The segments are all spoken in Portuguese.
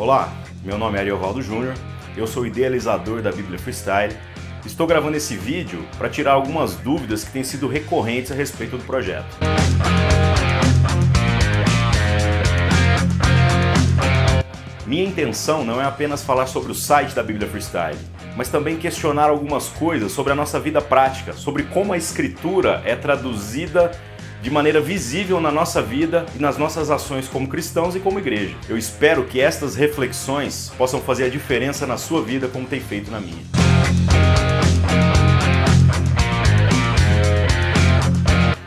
Olá, meu nome é Ariovaldo Júnior, eu sou idealizador da Bíblia Freestyle. Estou gravando esse vídeo para tirar algumas dúvidas que têm sido recorrentes a respeito do projeto. Minha intenção não é apenas falar sobre o site da Bíblia Freestyle, mas também questionar algumas coisas sobre a nossa vida prática, sobre como a Escritura é traduzida de maneira visível na nossa vida e nas nossas ações como cristãos e como igreja. Eu espero que estas reflexões possam fazer a diferença na sua vida como tem feito na minha.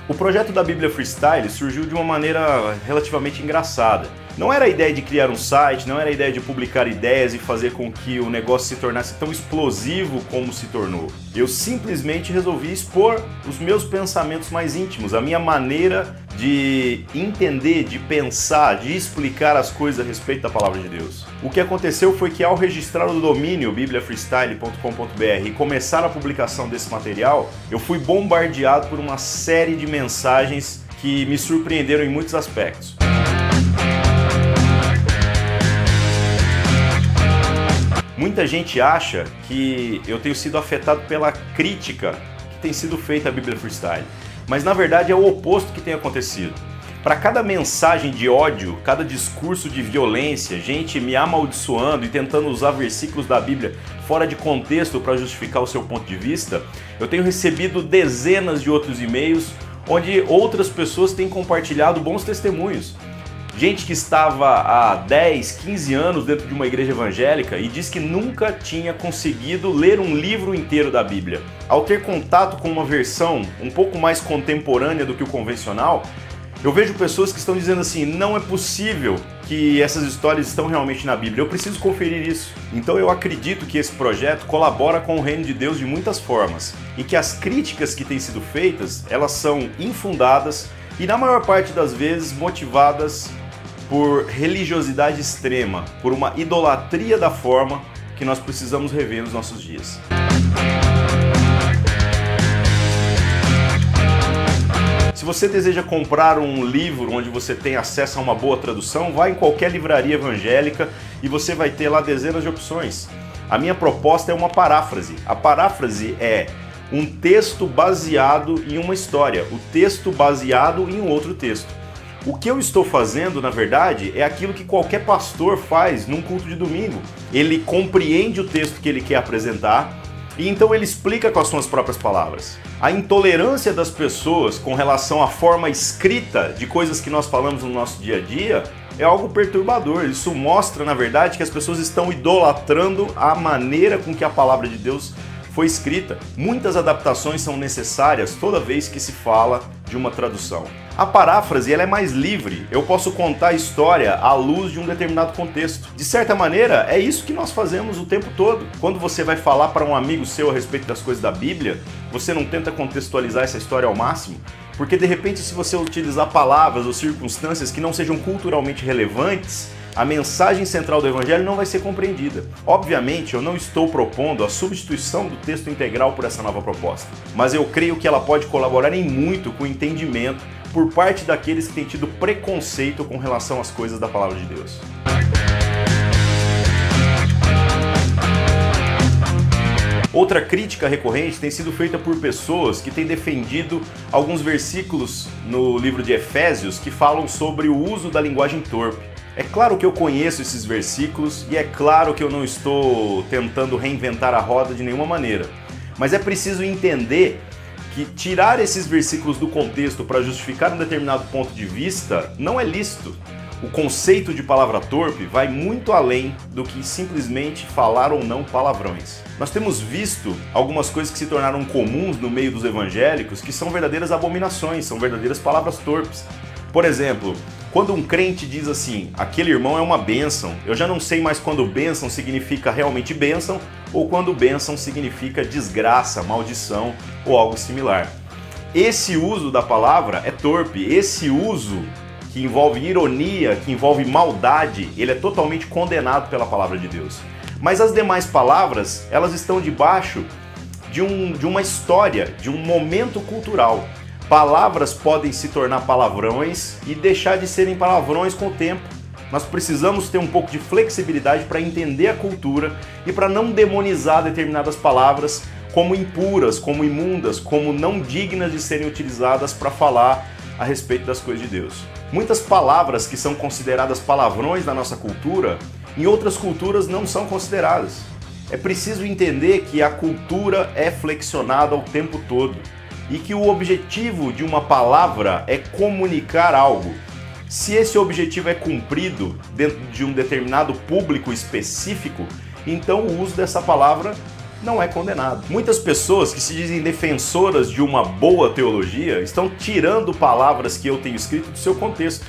O projeto da Bíblia Freestyle surgiu de uma maneira relativamente engraçada. Não era a ideia de criar um site, não era a ideia de publicar ideias e fazer com que o negócio se tornasse tão explosivo como se tornou. Eu simplesmente resolvi expor os meus pensamentos mais íntimos, a minha maneira de entender, de pensar, de explicar as coisas a respeito da Palavra de Deus. O que aconteceu foi que ao registrar o domínio bibliafreestyle.com.br e começar a publicação desse material, eu fui bombardeado por uma série de mensagens que me surpreenderam em muitos aspectos. Muita gente acha que eu tenho sido afetado pela crítica que tem sido feita à Bíblia Freestyle, mas na verdade é o oposto que tem acontecido. Para cada mensagem de ódio, cada discurso de violência, gente me amaldiçoando e tentando usar versículos da Bíblia fora de contexto para justificar o seu ponto de vista, eu tenho recebido dezenas de outros e-mails onde outras pessoas têm compartilhado bons testemunhos. Gente que estava há 10, 15 anos dentro de uma igreja evangélica e diz que nunca tinha conseguido ler um livro inteiro da Bíblia. Ao ter contato com uma versão um pouco mais contemporânea do que o convencional, eu vejo pessoas que estão dizendo assim, não é possível que essas histórias estão realmente na Bíblia, eu preciso conferir isso. Então eu acredito que esse projeto colabora com o reino de Deus de muitas formas e que as críticas que têm sido feitas, elas são infundadas e na maior parte das vezes motivadas por religiosidade extrema, por uma idolatria da forma que nós precisamos rever nos nossos dias. Se você deseja comprar um livro onde você tem acesso a uma boa tradução, vá em qualquer livraria evangélica e você vai ter lá dezenas de opções. A minha proposta é uma paráfrase. A paráfrase é um texto baseado em uma história, o texto baseado em um outro texto. O que eu estou fazendo, na verdade, é aquilo que qualquer pastor faz num culto de domingo. Ele compreende o texto que ele quer apresentar e então ele explica com as suas próprias palavras. A intolerância das pessoas com relação à forma escrita de coisas que nós falamos no nosso dia a dia é algo perturbador. Isso mostra, na verdade, que as pessoas estão idolatrando a maneira com que a palavra de Deus foi escrita. Muitas adaptações são necessárias toda vez que se fala de uma tradução. A paráfrase ela é mais livre, eu posso contar a história à luz de um determinado contexto. De certa maneira, é isso que nós fazemos o tempo todo. Quando você vai falar para um amigo seu a respeito das coisas da Bíblia, você não tenta contextualizar essa história ao máximo? Porque de repente, se você utilizar palavras ou circunstâncias que não sejam culturalmente relevantes, a mensagem central do Evangelho não vai ser compreendida. Obviamente, eu não estou propondo a substituição do texto integral por essa nova proposta, mas eu creio que ela pode colaborar em muito com o entendimento por parte daqueles que têm tido preconceito com relação às coisas da Palavra de Deus. Outra crítica recorrente tem sido feita por pessoas que têm defendido alguns versículos no livro de Efésios que falam sobre o uso da linguagem torpe. É claro que eu conheço esses versículos e é claro que eu não estou tentando reinventar a roda de nenhuma maneira. Mas é preciso entender que tirar esses versículos do contexto para justificar um determinado ponto de vista não é lícito. O conceito de palavra torpe vai muito além do que simplesmente falar ou não palavrões. Nós temos visto algumas coisas que se tornaram comuns no meio dos evangélicos que são verdadeiras abominações, são verdadeiras palavras torpes. Por exemplo, quando um crente diz assim, aquele irmão é uma bênção, eu já não sei mais quando bênção significa realmente bênção ou quando bênção significa desgraça, maldição ou algo similar. Esse uso da palavra é torpe, esse uso que envolve ironia, que envolve maldade, ele é totalmente condenado pela palavra de Deus. Mas as demais palavras, elas estão debaixo de uma história, de um momento cultural. Palavras podem se tornar palavrões e deixar de serem palavrões com o tempo. Nós precisamos ter um pouco de flexibilidade para entender a cultura e para não demonizar determinadas palavras como impuras, como imundas, como não dignas de serem utilizadas para falar a respeito das coisas de Deus. Muitas palavras que são consideradas palavrões na nossa cultura, em outras culturas não são consideradas. É preciso entender que a cultura é flexionada o tempo todo e que o objetivo de uma palavra é comunicar algo. Se esse objetivo é cumprido dentro de um determinado público específico, então o uso dessa palavra não é condenado. Muitas pessoas que se dizem defensoras de uma boa teologia estão tirando palavras que eu tenho escrito do seu contexto.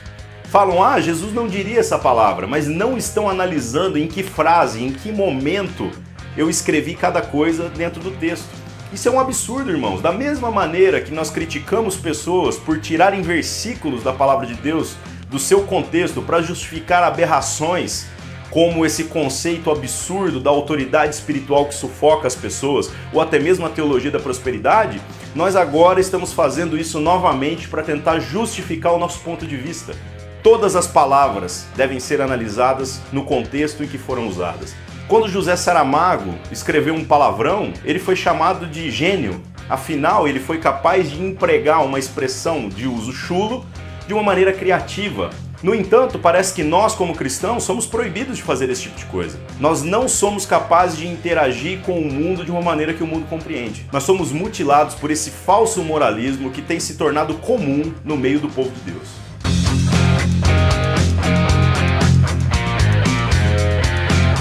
Falam, Jesus não diria essa palavra, mas não estão analisando em que frase, em que momento eu escrevi cada coisa dentro do texto. Isso é um absurdo, irmãos. Da mesma maneira que nós criticamos pessoas por tirarem versículos da palavra de Deus do seu contexto para justificar aberrações, como esse conceito absurdo da autoridade espiritual que sufoca as pessoas, ou até mesmo a teologia da prosperidade, nós agora estamos fazendo isso novamente para tentar justificar o nosso ponto de vista. Todas as palavras devem ser analisadas no contexto em que foram usadas. Quando José Saramago escreveu um palavrão, ele foi chamado de gênio. Afinal, ele foi capaz de empregar uma expressão de uso chulo de uma maneira criativa. No entanto, parece que nós, como cristãos, somos proibidos de fazer esse tipo de coisa. Nós não somos capazes de interagir com o mundo de uma maneira que o mundo compreende. Nós somos mutilados por esse falso moralismo que tem se tornado comum no meio do povo de Deus.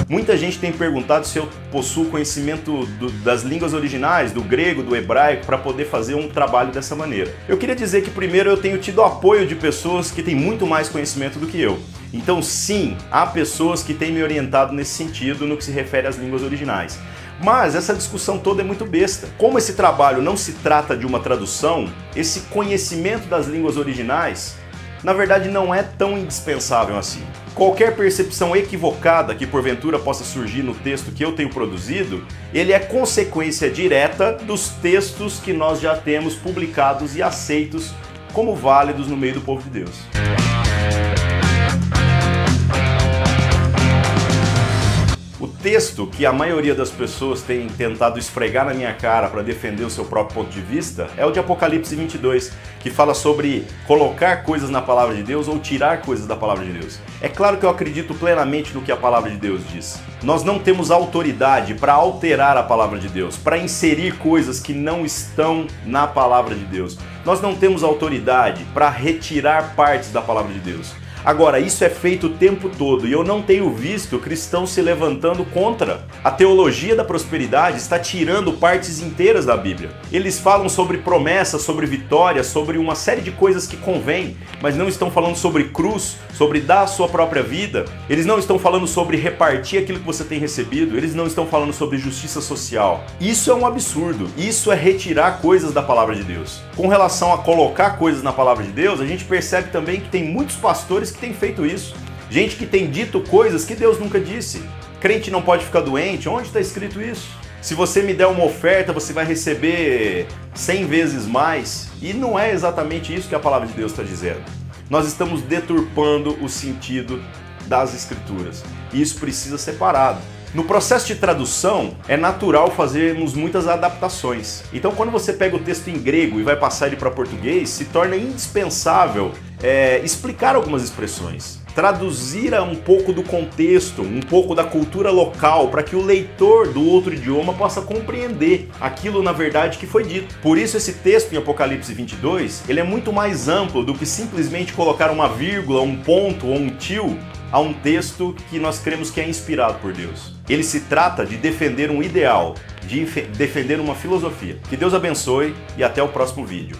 Muita gente tem perguntado se eu possuo conhecimento das línguas originais, do grego, do hebraico, para poder fazer um trabalho dessa maneira. Eu queria dizer que primeiro eu tenho tido apoio de pessoas que têm muito mais conhecimento do que eu. Então sim, há pessoas que têm me orientado nesse sentido no que se refere às línguas originais. Mas essa discussão toda é muito besta. Como esse trabalho não se trata de uma tradução, esse conhecimento das línguas originais, na verdade, não é tão indispensável assim. Qualquer percepção equivocada que porventura possa surgir no texto que eu tenho produzido, ele é consequência direta dos textos que nós já temos publicados e aceitos como válidos no meio do povo de Deus. O texto que a maioria das pessoas tem tentado esfregar na minha cara para defender o seu próprio ponto de vista é o de Apocalipse 22, que fala sobre colocar coisas na palavra de Deus ou tirar coisas da palavra de Deus. É claro que eu acredito plenamente no que a palavra de Deus diz. Nós não temos autoridade para alterar a palavra de Deus, para inserir coisas que não estão na palavra de Deus. Nós não temos autoridade para retirar partes da palavra de Deus. Agora, isso é feito o tempo todo e eu não tenho visto cristãos se levantando contra. A teologia da prosperidade está tirando partes inteiras da Bíblia. Eles falam sobre promessas, sobre vitória, sobre uma série de coisas que convém, mas não estão falando sobre cruz, sobre dar a sua própria vida. Eles não estão falando sobre repartir aquilo que você tem recebido. Eles não estão falando sobre justiça social. Isso é um absurdo. Isso é retirar coisas da palavra de Deus. Com relação a colocar coisas na palavra de Deus, a gente percebe também que tem muitos pastores que tem feito isso. Gente que tem dito coisas que Deus nunca disse. Crente não pode ficar doente. Onde está escrito isso? Se você me der uma oferta, você vai receber 100 vezes mais. E não é exatamente isso que a palavra de Deus está dizendo. Nós estamos deturpando o sentido das Escrituras. E isso precisa ser parado. No processo de tradução, é natural fazermos muitas adaptações. Então, quando você pega o texto em grego e vai passar ele para português, se torna indispensável explicar algumas expressões. Traduzir um pouco do contexto, um pouco da cultura local, para que o leitor do outro idioma possa compreender aquilo, na verdade, que foi dito. Por isso, esse texto em Apocalipse 22, ele é muito mais amplo do que simplesmente colocar uma vírgula, um ponto ou um tio a um texto que nós cremos que é inspirado por Deus. Ele se trata de defender um ideal, de defender uma filosofia. Que Deus abençoe e até o próximo vídeo.